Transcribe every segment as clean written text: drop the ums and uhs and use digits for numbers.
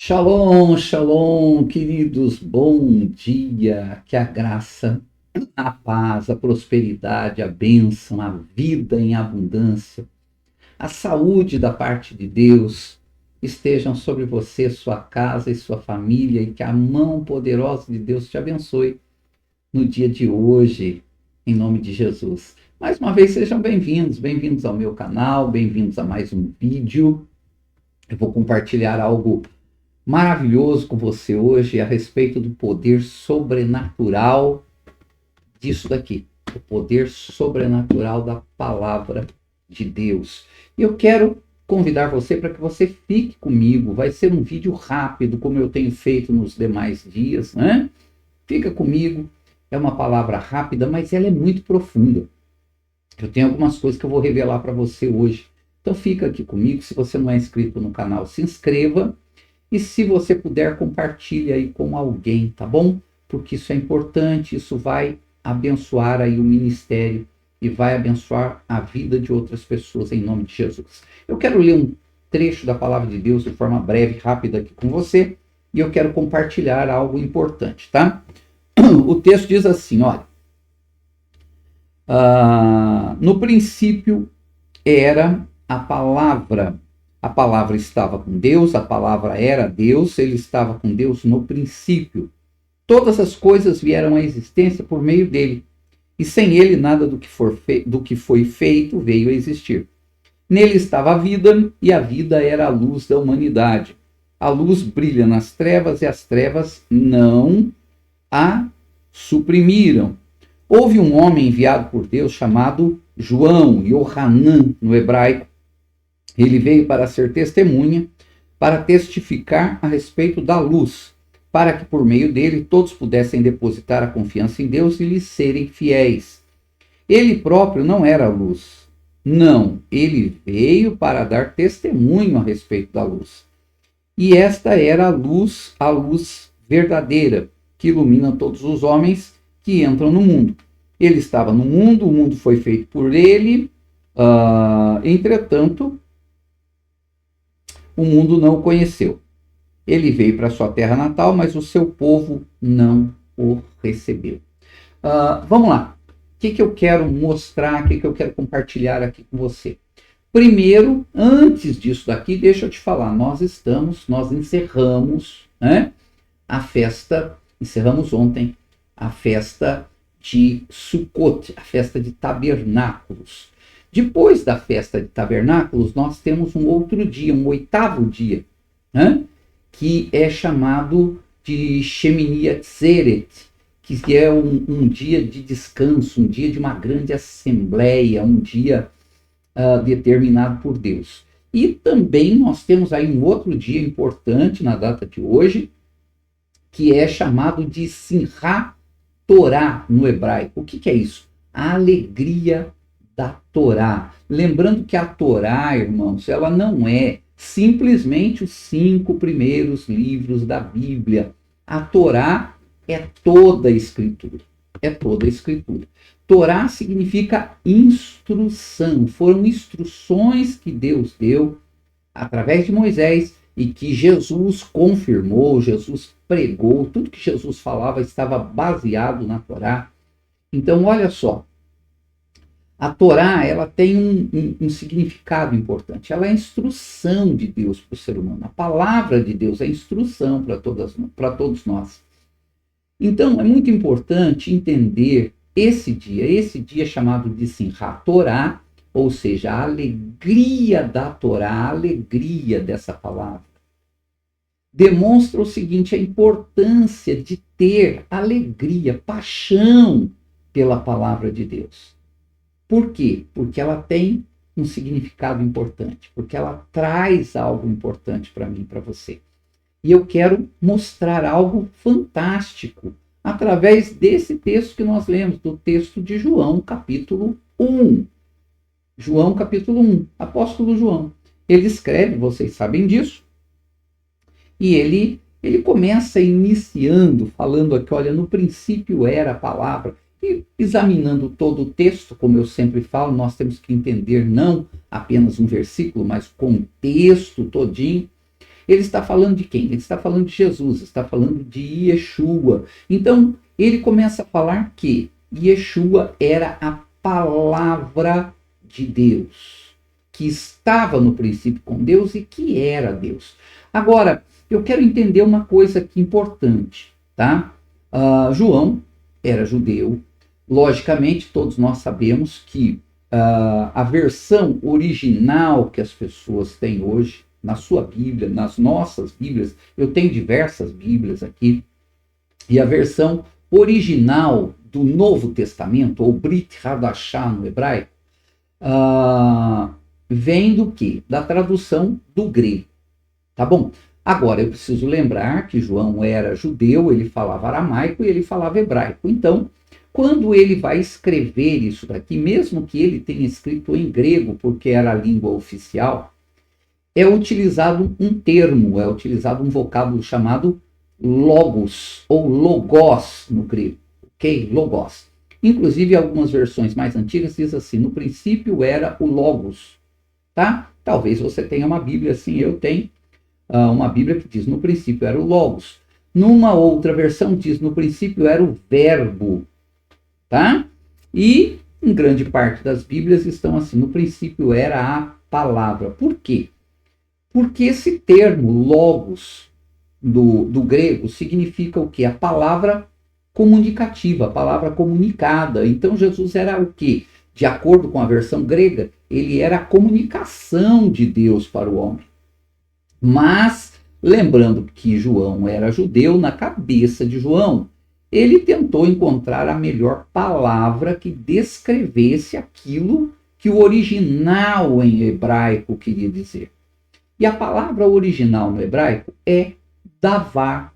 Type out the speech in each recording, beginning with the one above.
Shalom, shalom, queridos, bom dia, que a graça, a paz, a prosperidade, a bênção, a vida em abundância, a saúde da parte de Deus estejam sobre você, sua casa e sua família, e que a mão poderosa de Deus te abençoe no dia de hoje, em nome de Jesus. Mais uma vez, sejam bem-vindos ao meu canal, bem-vindos a mais um vídeo. Eu vou compartilhar algo maravilhoso com você hoje a respeito do poder sobrenatural disso daqui, o poder sobrenatural da palavra de Deus. E eu quero convidar você para que você fique comigo. Vai ser um vídeo rápido, como eu tenho feito nos demais dias, né? Fica comigo. É uma palavra rápida, mas ela é muito profunda. Eu tenho algumas coisas que eu vou revelar para você hoje. Então fica aqui comigo. Se você não é inscrito no canal, se inscreva. E se você puder, compartilhe aí com alguém, tá bom? Porque isso é importante, isso vai abençoar aí o ministério e vai abençoar a vida de outras pessoas em nome de Jesus. Eu quero ler um trecho da palavra de Deus de forma breve, rápida aqui com você, e eu quero compartilhar algo importante, tá? O texto diz assim, olha, no princípio era a palavra estava com Deus, a palavra era Deus, ele estava com Deus no princípio. Todas as coisas vieram à existência por meio dele, e sem ele nada do que foi feito veio a existir. Nele estava a vida, e a vida era a luz da humanidade. A luz brilha nas trevas, e as trevas não a suprimiram. Houve um homem enviado por Deus chamado João, Yohanan no hebraico. Ele veio para ser testemunha, para testificar a respeito da luz, para que por meio dele todos pudessem depositar a confiança em Deus e lhe serem fiéis. Ele próprio não era a luz. Não, ele veio para dar testemunho a respeito da luz. E esta era a luz verdadeira, que ilumina todos os homens que entram no mundo. Ele estava no mundo, o mundo foi feito por ele, entretanto, o mundo não o conheceu. Ele veio para sua terra natal, mas o seu povo não o recebeu. Vamos lá. O que eu quero mostrar, o que eu quero compartilhar aqui com você? Primeiro, antes disso daqui, deixa eu te falar, nós encerramos, né, a festa, encerramos ontem a festa de Sukkot, a festa de tabernáculos. Depois da festa de tabernáculos, nós temos um outro dia, um oitavo dia, né? Que é chamado de Shemini Atzeret, que é um dia de descanso, um dia de uma grande assembleia, um dia determinado por Deus. E também nós temos aí um outro dia importante na data de hoje, que é chamado de Simchat Torá no hebraico. O que é isso? A alegria da Torá. Lembrando que a Torá, irmãos, ela não é simplesmente os 5 primeiros livros da Bíblia. A Torá é toda a Escritura. É toda a Escritura. Torá significa instrução. Foram instruções que Deus deu através de Moisés e que Jesus confirmou, Jesus pregou. Tudo que Jesus falava estava baseado na Torá. Então, olha só. A Torá, ela tem um significado importante. Ela é a instrução de Deus para o ser humano. A palavra de Deus é instrução para todos nós. Então, é muito importante entender esse dia chamado de Simchat Torá, ou seja, a alegria da Torá, a alegria dessa palavra. Demonstra o seguinte, a importância de ter alegria, paixão pela palavra de Deus. Por quê? Porque ela tem um significado importante, porque ela traz algo importante para mim e para você. E eu quero mostrar algo fantástico através desse texto que nós lemos, do texto de João, capítulo 1. João, capítulo 1, apóstolo João. Ele escreve, vocês sabem disso, e ele começa iniciando, falando aqui, olha, no princípio era a palavra. E examinando todo o texto, como eu sempre falo, nós temos que entender não apenas um versículo, mas o contexto todinho. Ele está falando de quem? Ele está falando de Jesus, está falando de Yeshua. Então, ele começa a falar que Yeshua era a palavra de Deus, que estava no princípio com Deus e que era Deus. Agora, eu quero entender uma coisa aqui importante, tá? João era judeu. Logicamente, todos nós sabemos que a versão original que as pessoas têm hoje, na sua Bíblia, nas nossas Bíblias, eu tenho diversas Bíblias aqui, e a versão original do Novo Testamento, ou Brit Hadashah no hebraico, vem do quê? Da tradução do grego, tá bom? Agora, eu preciso lembrar que João era judeu, ele falava aramaico e ele falava hebraico. Então, quando ele vai escrever isso daqui, mesmo que ele tenha escrito em grego, porque era a língua oficial, é utilizado um termo, é utilizado um vocábulo chamado logos, ou logos no grego, ok? Logos. Inclusive, algumas versões mais antigas diz assim, no princípio era o logos, tá? Talvez você tenha uma Bíblia assim, eu tenho uma Bíblia que diz no princípio era o logos. Numa outra versão diz no princípio era o verbo, tá? E em grande parte das Bíblias estão assim, no princípio era a palavra. Por quê? Porque esse termo logos do grego significa o quê? A palavra comunicativa, a palavra comunicada. Então Jesus era o quê? De acordo com a versão grega, ele era a comunicação de Deus para o homem. Mas, lembrando que João era judeu, na cabeça de João, ele tentou encontrar a melhor palavra que descrevesse aquilo que o original em hebraico queria dizer. E a palavra original no hebraico é davar.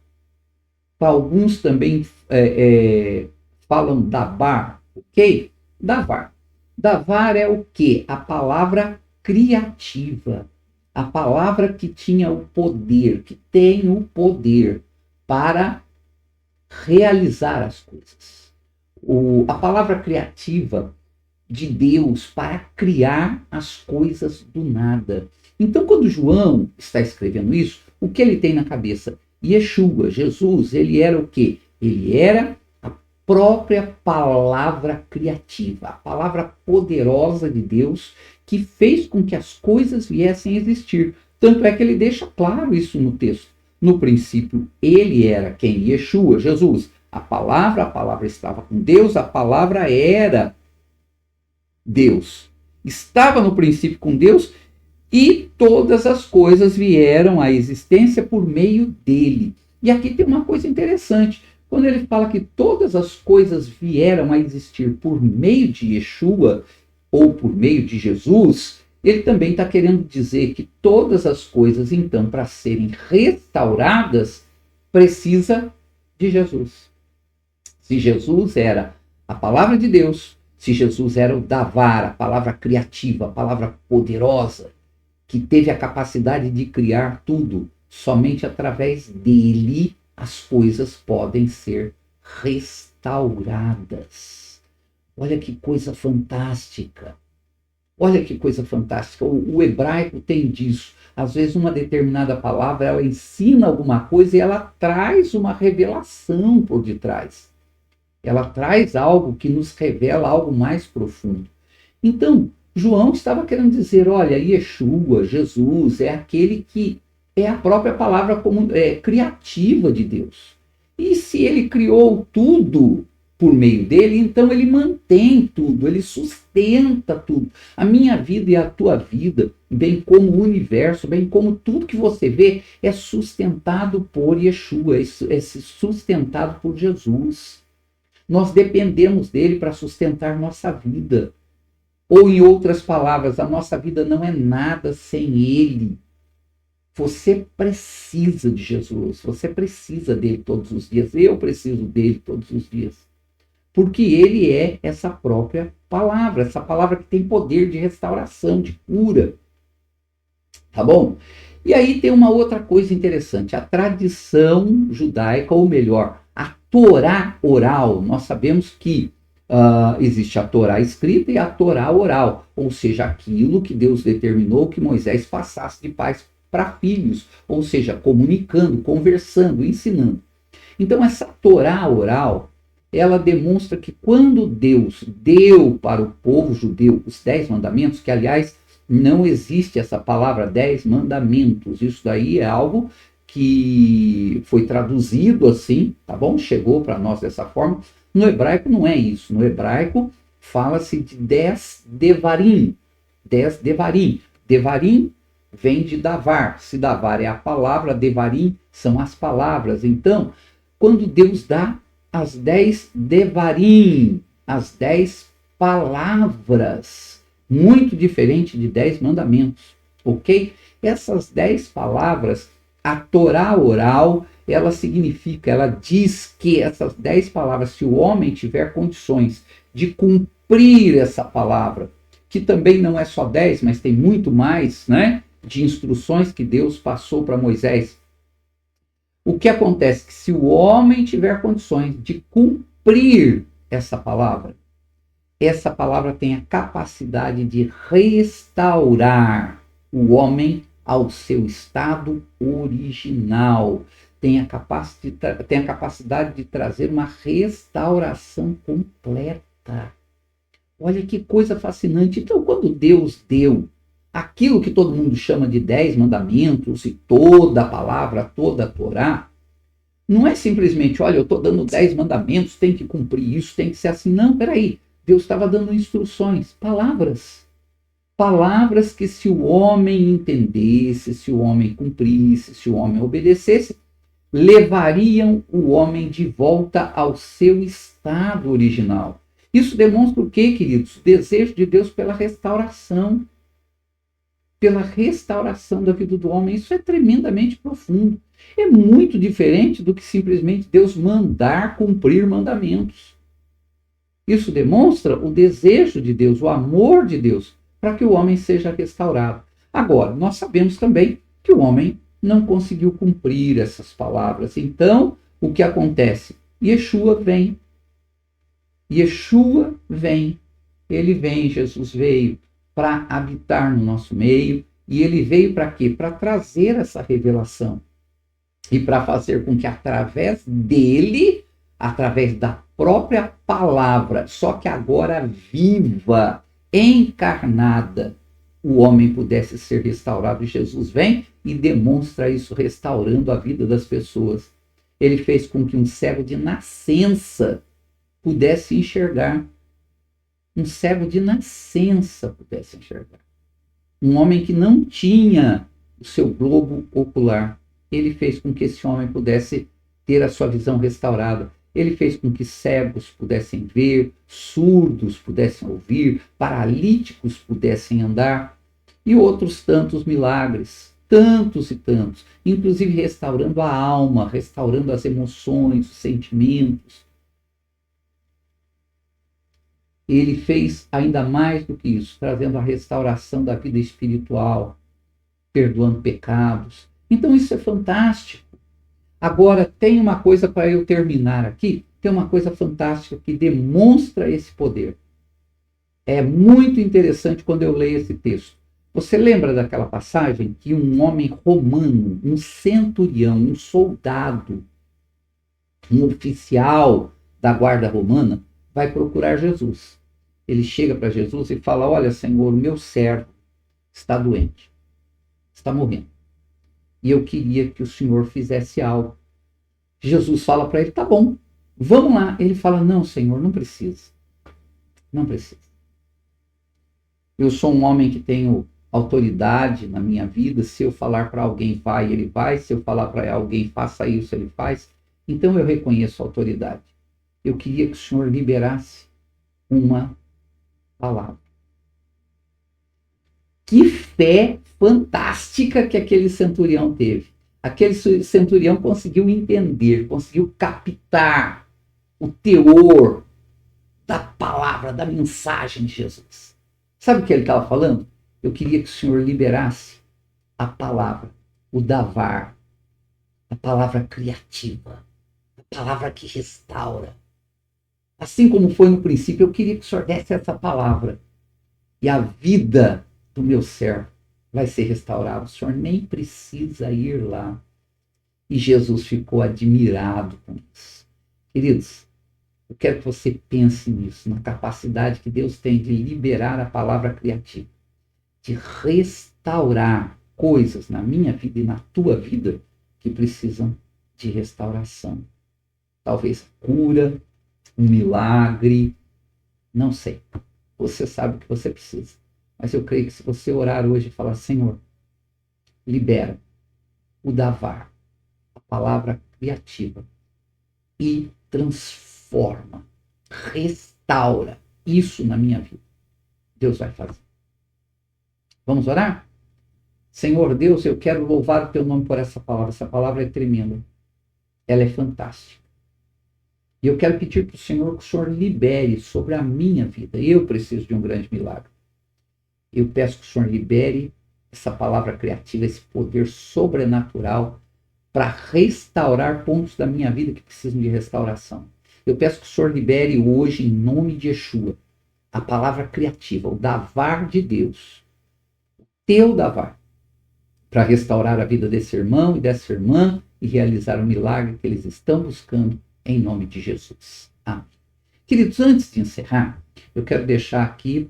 Alguns também falam dabar, ok? Davar. Davar é o quê? A palavra criativa. A palavra que tinha o poder, que tem o poder para realizar as coisas. A palavra criativa de Deus para criar as coisas do nada. Então, quando João está escrevendo isso, o que ele tem na cabeça? Yeshua, Jesus, ele era o quê? Ele era a própria palavra criativa, a palavra poderosa de Deus que fez com que as coisas viessem a existir. Tanto é que ele deixa claro isso no texto. No princípio, ele era quem? Yeshua, Jesus. A palavra estava com Deus, a palavra era Deus. Estava no princípio com Deus e todas as coisas vieram à existência por meio dele. E aqui tem uma coisa interessante. Quando ele fala que todas as coisas vieram a existir por meio de Yeshua, ou por meio de Jesus, ele também está querendo dizer que todas as coisas, então, para serem restauradas, precisa de Jesus. Se Jesus era a palavra de Deus, se Jesus era o davar, a palavra criativa, a palavra poderosa, que teve a capacidade de criar tudo, somente através dele as coisas podem ser restauradas. Olha que coisa fantástica. Olha que coisa fantástica. O hebraico tem disso. Às vezes uma determinada palavra, ela ensina alguma coisa e ela traz uma revelação por detrás. Ela traz algo que nos revela algo mais profundo. Então, João estava querendo dizer, olha, Yeshua, Jesus, é aquele que é a própria palavra criativa de Deus. E se ele criou tudo por meio dele, então ele mantém tudo, ele sustenta tudo. A minha vida e a tua vida, bem como o universo, bem como tudo que você vê, é sustentado por Yeshua, é sustentado por Jesus. Nós dependemos dele para sustentar nossa vida. Ou, em outras palavras, a nossa vida não é nada sem ele. Você precisa de Jesus, você precisa dele todos os dias, eu preciso dele todos os dias. Porque ele é essa própria palavra, essa palavra que tem poder de restauração, de cura. Tá bom? E aí tem uma outra coisa interessante, a tradição judaica, ou melhor, a Torá oral. Nós sabemos que existe a Torá escrita e a Torá oral, ou seja, aquilo que Deus determinou que Moisés passasse de pai para filhos, ou seja, comunicando, conversando, ensinando. Então essa Torá oral, ela demonstra que quando Deus deu para o povo judeu os 10 mandamentos, que aliás não existe essa palavra 10 mandamentos, isso daí é algo que foi traduzido assim, tá bom? Chegou para nós dessa forma. No hebraico não é isso. No hebraico fala-se de 10 devarim. 10 devarim. Devarim vem de davar. Se davar é a palavra, devarim são as palavras. Então, quando Deus dá as 10 devarim, as 10 palavras, muito diferente de 10 mandamentos, ok? Essas 10 palavras, a Torá oral, ela significa, ela diz que essas 10 palavras, se o homem tiver condições de cumprir essa palavra, que também não é só 10, mas tem muito mais, né, de instruções que Deus passou para Moisés. O que acontece é que se o homem tiver condições de cumprir essa palavra tem a capacidade de restaurar o homem ao seu estado original. Tem a capacidade de trazer uma restauração completa. Olha que coisa fascinante. Então, quando Deus deu aquilo que todo mundo chama de 10 mandamentos e toda a palavra, toda a Torá, não é simplesmente, olha, eu estou dando 10 mandamentos, tem que cumprir isso, tem que ser assim. Não, peraí. Deus estava dando instruções, palavras. Palavras que se o homem entendesse, se o homem cumprisse, se o homem obedecesse, levariam o homem de volta ao seu estado original. Isso demonstra o quê, queridos? O desejo de Deus pela restauração da vida do homem. Isso é tremendamente profundo. É muito diferente do que simplesmente Deus mandar cumprir mandamentos. Isso demonstra o desejo de Deus, o amor de Deus, para que o homem seja restaurado. Agora, nós sabemos também que o homem não conseguiu cumprir essas palavras. Então, o que acontece? Yeshua vem. Ele vem, Jesus veio para habitar no nosso meio. E ele veio para quê? Para trazer essa revelação. E para fazer com que através dele, através da própria palavra, só que agora viva, encarnada, o homem pudesse ser restaurado. E Jesus vem e demonstra isso, restaurando a vida das pessoas. Ele fez com que um cego de nascença pudesse enxergar. Um cego de nascença pudesse enxergar. Um homem que não tinha o seu globo ocular. Ele fez com que esse homem pudesse ter a sua visão restaurada. Ele fez com que cegos pudessem ver, surdos pudessem ouvir, paralíticos pudessem andar, e outros tantos milagres, tantos e tantos, inclusive restaurando a alma, restaurando as emoções, os sentimentos. Ele fez ainda mais do que isso, trazendo a restauração da vida espiritual, perdoando pecados. Então isso é fantástico. Agora, tem uma coisa para eu terminar aqui, tem uma coisa fantástica que demonstra esse poder. É muito interessante quando eu leio esse texto. Você lembra daquela passagem que um homem romano, um centurião, um soldado, um oficial da guarda romana, vai procurar Jesus. Ele chega para Jesus e fala: olha, Senhor, o meu servo está doente, está morrendo. E eu queria que o Senhor fizesse algo. Jesus fala para ele: tá bom, vamos lá. Ele fala: não, Senhor, não precisa. Não precisa. Eu sou um homem que tenho autoridade na minha vida. Se eu falar para alguém vai, ele vai. Se eu falar para alguém faça isso, ele faz. Então eu reconheço a autoridade. Eu queria que o Senhor liberasse uma palavra. Que fé fantástica que aquele centurião teve. Aquele centurião conseguiu entender, conseguiu captar o teor da palavra, da mensagem de Jesus. Sabe o que ele estava falando? Eu queria que o Senhor liberasse a palavra, o davar, a palavra criativa, a palavra que restaura. Assim como foi no princípio, eu queria que o Senhor desse essa palavra. E a vida do meu servo vai ser restaurado. O senhor nem precisa ir lá. E Jesus ficou admirado com isso. Queridos, eu quero que você pense nisso, na capacidade que Deus tem de liberar a palavra criativa, de restaurar coisas na minha vida e na tua vida que precisam de restauração. Talvez cura, um milagre, não sei. Você sabe o que você precisa. Mas eu creio que se você orar hoje e falar, Senhor, libera o davar, a palavra criativa, e transforma, restaura isso na minha vida. Deus vai fazer. Vamos orar? Senhor Deus, eu quero louvar o teu nome por essa palavra. Essa palavra é tremenda. Ela é fantástica. E eu quero pedir para o Senhor que o Senhor libere sobre a minha vida. Eu preciso de um grande milagre. Eu peço que o Senhor libere essa palavra criativa, esse poder sobrenatural para restaurar pontos da minha vida que precisam de restauração. Eu peço que o Senhor libere hoje, em nome de Yeshua, a palavra criativa, o davar de Deus, o teu davar, para restaurar a vida desse irmão e dessa irmã e realizar o milagre que eles estão buscando, em nome de Jesus. Amém. Queridos, antes de encerrar, eu quero deixar aqui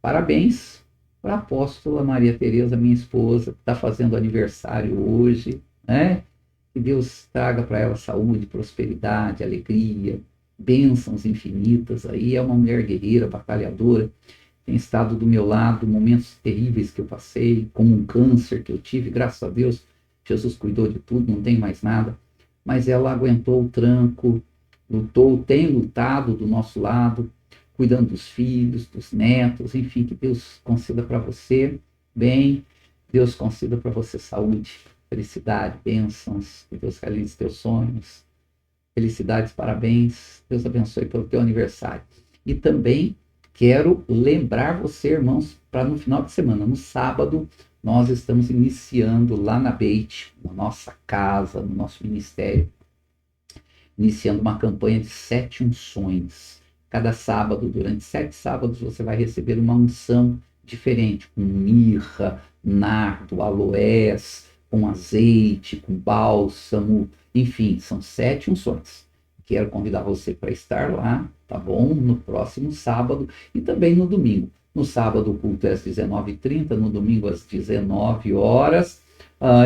parabéns para a apóstola Maria Tereza, minha esposa, que está fazendo aniversário hoje, né? Que Deus traga para ela saúde, prosperidade, alegria, bênçãos infinitas. Aí é uma mulher guerreira, batalhadora, tem estado do meu lado, momentos terríveis que eu passei, como um câncer que eu tive, graças a Deus, Jesus cuidou de tudo, não tem mais nada, mas ela aguentou o tranco, lutou, tem lutado do nosso lado, cuidando dos filhos, dos netos, enfim, que Deus conceda para você bem, Deus conceda para você saúde, felicidade, bênçãos, que Deus realize teus sonhos, felicidades, parabéns, Deus abençoe pelo teu aniversário. E também quero lembrar você, irmãos, para no final de semana, no sábado, nós estamos iniciando lá na Beit, na nossa casa, no nosso ministério, iniciando uma campanha de 7 unções. Cada sábado, durante 7 sábados, você vai receber uma unção diferente, com mirra, nardo, aloés, com azeite, com bálsamo, enfim, são 7 unções. Quero convidar você para estar lá, tá bom? No próximo sábado e também no domingo. No sábado o culto é às 19h30, no domingo às 19 horas.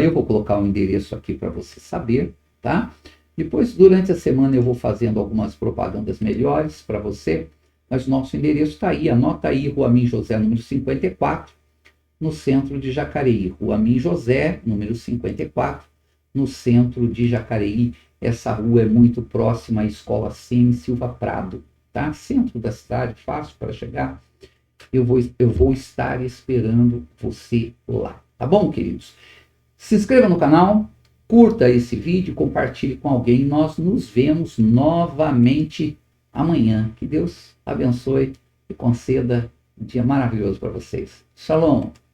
Eu vou colocar o endereço aqui para você saber, tá? Depois, durante a semana, eu vou fazendo algumas propagandas melhores para você, mas o nosso endereço está aí, anota aí, Rua Amin José, número 54, no centro de Jacareí. Rua Amin José, número 54, no centro de Jacareí. Essa rua é muito próxima à Escola Cine Silva Prado, tá? Centro da cidade, fácil para chegar. Eu vou estar esperando você lá, tá bom, queridos? Se inscreva no canal, curta esse vídeo, compartilhe com alguém. Nós nos vemos novamente amanhã. Que Deus abençoe e conceda um dia maravilhoso para vocês. Shalom!